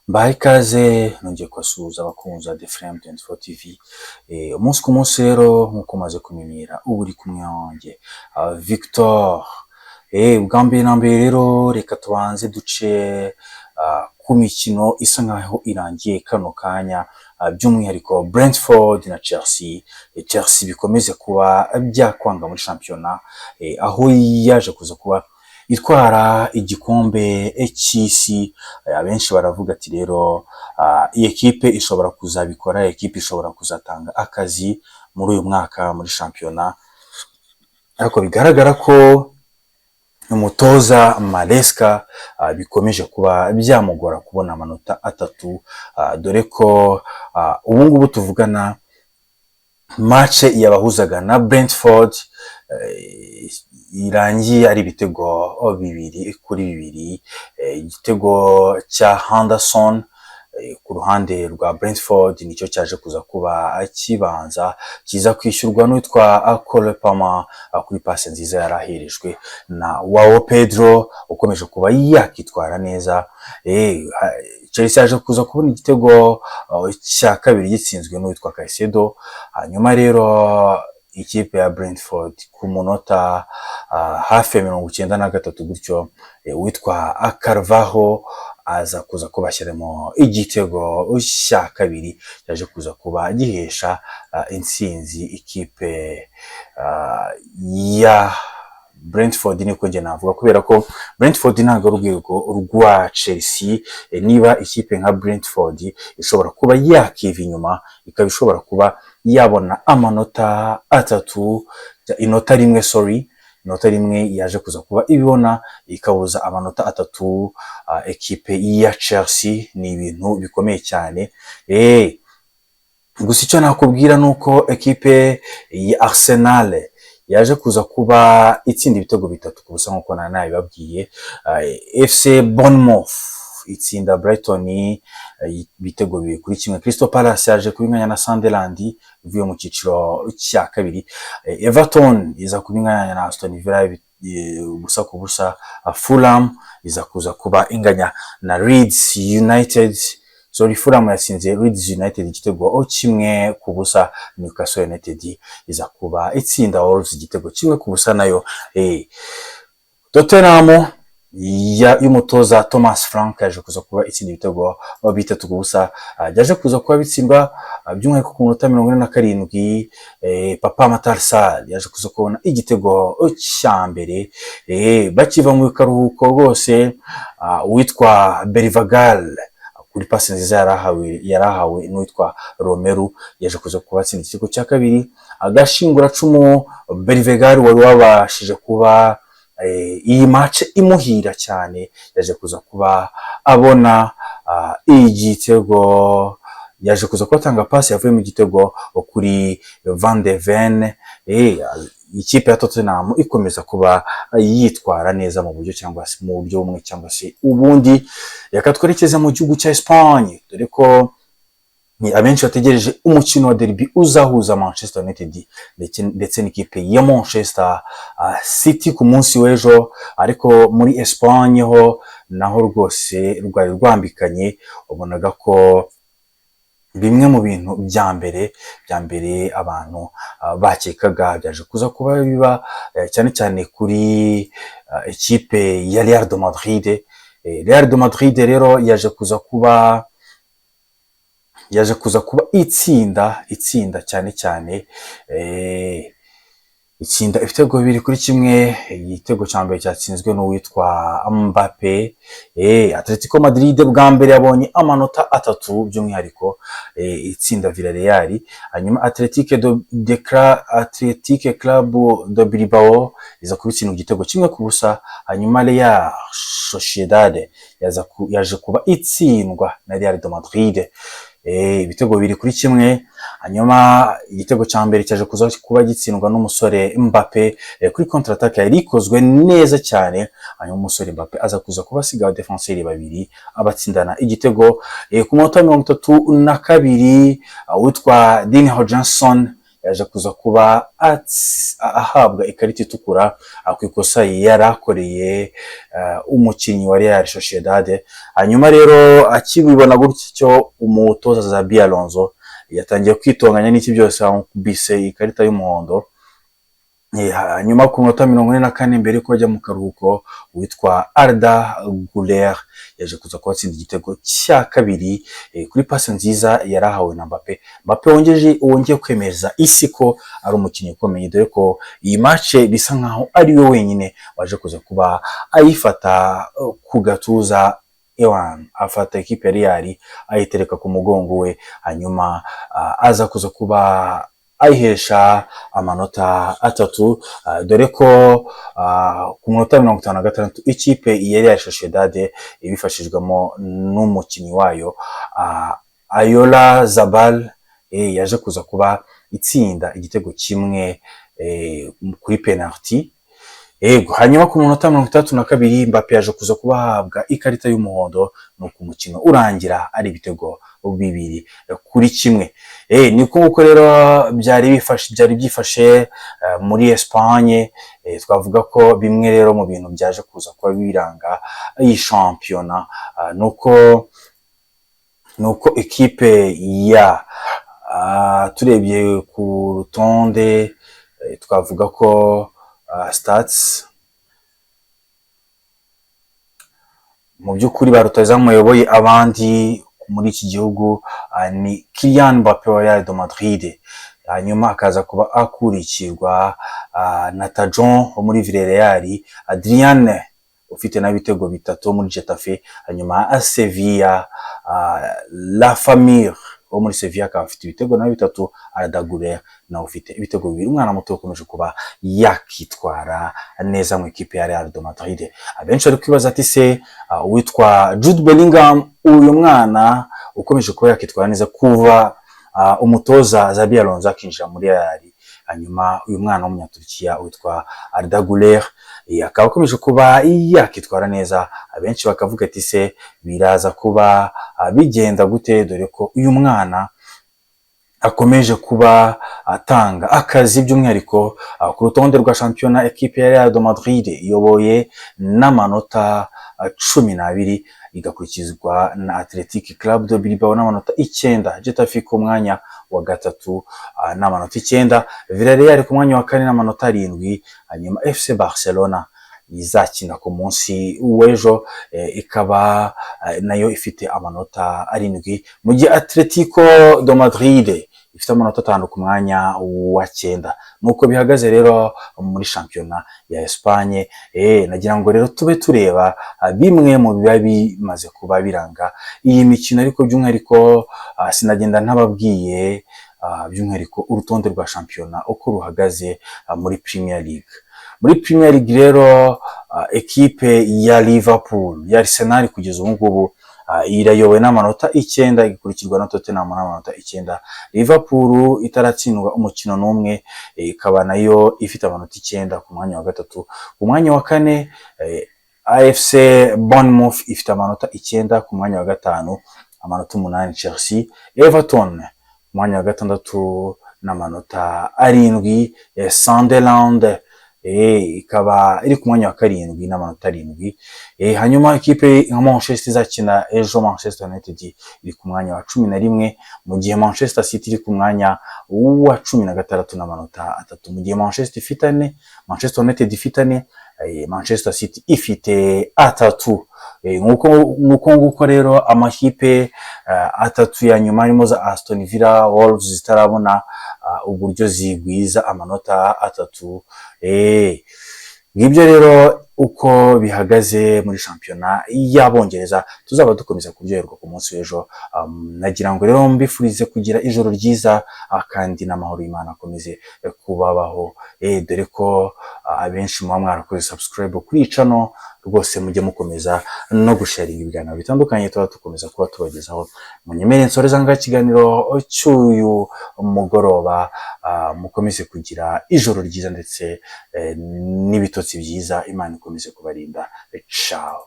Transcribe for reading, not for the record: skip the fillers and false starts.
Mbahaye ikaze nongeye kubasuhuza abakunzi ba The Flame 24 TV. Umunsi ku munsi rero nkuko maze kumenyera ubu uri kumwe wanjye Victor. Bwa mbere na mbere rero reka tubanze duce ku mikino isa nkaho irangiye kano kanya, by'umwihariko Brentford na Chelsea. Chelsea bikomeze kuba byakwanga muri shampiyona, aho yaje kuza kuba itwara igikombe cy'isi. Abenshi baravuga ati rero iyi ekipe ishobora kuzabikora, ekipe ishobora kuzatanga akazi muri uyu mwaka muri shampiyona, ariko bigaragara ko umutoza Maresca bikomeje kuba byamugora kubona amanota atatu, dore ko ubu ngubu tuvugana match yabahuzaga na Brentford irangiye ari ibitego 2-2. Igitego cya Henderson ku ruhande rwa Brentford nicyo cyaje kuza kuba kibanza, kiza kwishyurwa n'utwa Cole Palmer kuri pase nziza yarahirijwe na Joao Pedro ukomeje kuba yakitwara neza. Chelsea yaje kuza kubona igitego cya kabiri gitsinzwe n'utwa Caicedo. Hanyuma rero ikipe ya Brentford ku munota hafi ya 93 gutyo, witwa Carvalho aza kuza kubashyiramo igitego cya kabiri yaje kuza kuba gihesha intsinzi ikipe ya Brentford. Niko nge navuga, kubera ko Brentford ntabwo urwego rwa Chelsea. Niba ikipe nka Brentford ishobora kuba yakiva inyuma, ikaba ishobora kuba yabona amanota atatu, inota rimwe yaje kuza kuba ibibona ikabuza amanota atatu ekipe ya Chelsea, ni ibintu bikomeye cyane. Gusa icyo nakubwira nuko ekipe ya Arsenal yaje kuza kuba itsinda ibitego 3-0 nkuko nabibabwiye. FC Bournemouth itsinda Brighton ibitego 2-1. Crystal Palace yaje kubinganya na Sunderland ivuye mu cyiciro cya kabiri. Everton iza kubinganya na Aston Villa 1-1. Fulham iza kuza kuba inganya na Leeds United. Fulham yatsinze Leeds United igitego 1-0. Newcastle United iza kuba itsinda Wolves igitego 1-0 nayo. Tottenham y'umutoza Thomas Frank yaje kuza kuba itsinda ibitego 3-0. Yaje kuza kuba bitsindwa by'umwihariko ku minota 47. Papa Matar Sarr yaje kuza kubona igitego cya mbere. Bakiva mu karuhuko rwose, witwa Bervagal kuri pasi nziza yarahawe n'uwitwa Romero yaje kuza kuba atsinda igitego cya kabiri. Agashingura cumu Bervagal wari wabashije kuba iyi match imuhira cyane, yaje kuza kuba abona igitego, yaje kuza kubatanga pasi yavuye mu gitego kuri Van de Ven. Ikipe ya Tottenham ikomeza kuba yitwara neza mu buryo cyangwa se mu buryo bumwe cyangwa se ubundi. Reka twerekeze mu gihugu cya Espagne, dore ko ni abenshi bategereje umukino wa derby uzahuza Manchester United ndetse n'ikipe ya Manchester City ku munsi w'ejo. Ariko muri Espagne ho naho rwose rwari rwambikanye, ubonaga ko bimwe mu bintu bya mbere abantu bakekaga byaje kuza kuba biba, cyane cyane kuri ekipe ya Real de Madrid. Real de Madrid rero yaje kuza kuba itsinda cyane itsinda ibitego 2-1. Igitego cya mbere cyatsinzwe n'uwitwa Mbappe. Atletico Madrid bwa mbere yabonye amanota 3 by'umwihariko itsinda Villarreal. Hanyuma Athletic Club de Bilbao iza kubitsinda igitego 1-0. Hanyuma Real Sociedad yaje kuba itsindwa na Real de Madrid ibitego 2-1. Hanyuma igitego cya mbere cyaje kuza kuba gitsindwa n'umusore Mbappe kuri contre attaque yari ikozwe neza cyane. Hanyuma umusore Mbappe aza kuza kuba asiga defenseur babiri abatsindana igitego ku minota 32. Witwa Dean Hodgson yaje kuza kuba ahabwa ikarita itukura ku ikosa yarakoreye umukinnyi wa Real Sociedad. Hanyuma rero akibibona gutyo umutoza Xabi Alonso yatangiye kwitonganya n'iki byose bise ikarita y'umuhondo. Hanyuma ku minota 44 mbere ko ajya mu karuhuko witwa Arda Güler yaje kuza kubatsinda igitego cya kabiri kuri pasi nziza yarahawe na Mbappe. Mbappe wongeye kwemeza isi ko ari umukinnyi ukomeye, dore ko iyi match bisa nkaho ari we wenyine waje kuza kuba ayifata ku gatuza afata ekipe ya Real ayitereka ku mugongo we, hanyuma aza kuza kuba ayihesha amanota 3, dore ko ku minota 56 ikipe ya Real Sociedad ibifashijwemo n'umukinnyi wayo Ayola Zabal yaje kuza kuba itsinda igitego kimwe kuri penalty. Hanyuma ku minota 32 Mbappe yaje kuza kubahabwa ikarita y'umuhondo, no ku mukino urangira ari ibitego 2-1. Niko uko rero byari byifashe muri Espagne. Twavuga ko bimwe rero mu bintu byaje kuza kuba biranga iyi championnat nuko ekipe ya turebye ku rutonde twavuga ko stats mu by'ukuri barutazamuyoboye abandi muri iki gihugu ni Kylian Mbappe wa Real de Madrid, hanyuma akaza kuba akurikirwa na Tajon wo muri Villarreal, Adrian ufite n'ibitego 3 muri Getafe, hanyuma Sevilla La Famille wo muri Sevilla akaba afite ibitego na 3, Arda Güler na ufite ibitego 2. Umwana muto ukomeje kuba yakitwara neza mu ekipe ya Real de Madrid. Abenshi ari kwibaza ati se witwa Jude Bellingham, uyu mwana ukomeje kuba yakitwara neza kuva umutoza Xabi Alonso akinjira muri Real, hanyuma uyu mwana w'umunyaturukiya witwa Arda Güler akaba akomeje kuba yakitwara neza. Abenshi bakavuga ati se biraza kuba bigenda gute, dore ko uyu mwana akomeje kuba atanga akazi, by'umwihariko ku rutonde rwa championnat ekipe ya Real de Madrid iyoboye n'amanota 12, igakurikizwa na Athletic Club de Bilbao n'amanota 9, Getafe ku mwanya wa gatatu n'amanota 9, Villarreal ku mwanya wa 4 n'amanota 7, hanyuma FC Barcelona izakina ku munsi w'ejo ikaba nayo ifite amanota 7, mu gihe Atletico de Madrid ifite amanota 5 ku mwanya wa 9. Nuko bihagaze rero muri championnat ya Espagne. Nagira ngo rero tube tureba bimwe mu biba bimaze kuba biranga iyi mikino, ariko by'umwihariko sinagenda ntababwiye by'umwihariko urutonde rwa championnat uko ruhagaze muri Premier League. Muri Premier League rero ekipe ya Liverpool ya Arsenal kugeza ubu ngubu irayobowe n'amanota 9, igikurikirwa na Tottenham n'amanota 9. Liverpool itaratsindwa umukino n'umwe, ikaba nayo ifite amanota 9 ku mwanya wa gatatu. Ku mwanya wa 4 AFC Bournemouth ifite amanota 9 ku mwanya wa gatanu, amanota 8 Chelsea. Everton ku mwanya wa gatandatu n'amanota 7, Sunderland ikaba iri ku mwanya wa 7 n'amanota 7. Hanyuma ikipe nka Manchester izakina ejo, Manchester United iri ku mwanya wa 11, mu gihe Manchester City iri ku mwanya wa 16 n'amanota 3. Mu gihe Manchester United ifite 4, Manchester City ifite 3. Nguko rero amakipe 3 ya nyuma arimo za Aston Villa, Wolves zitarabona uburyo zigwiza amanota 3. Ngibyo rero uko bihagaze muri championnat y'Abongereza. Tuzaba dukomeza kuryoherwa ku munsi w'ejo. Nagira ngo rero mbifurize kugira ijoro ryiza kandi n'amahoro y'Imana akomeze kubabaho. Dore ko abenshi muba mwarakoze subscribe kuri channel, rwose mujye mukomeza no gusharinga ibiganiro bitandukanye tuba dukomeza kuba tubagezaho. Munyemere nsoreza nga kiganiro cy'uyu mugoroba, mukomeze kugira ijoro ryiza ndetse n'ibitotsi byiza. Imana ikomeze kubarinda. Ciao.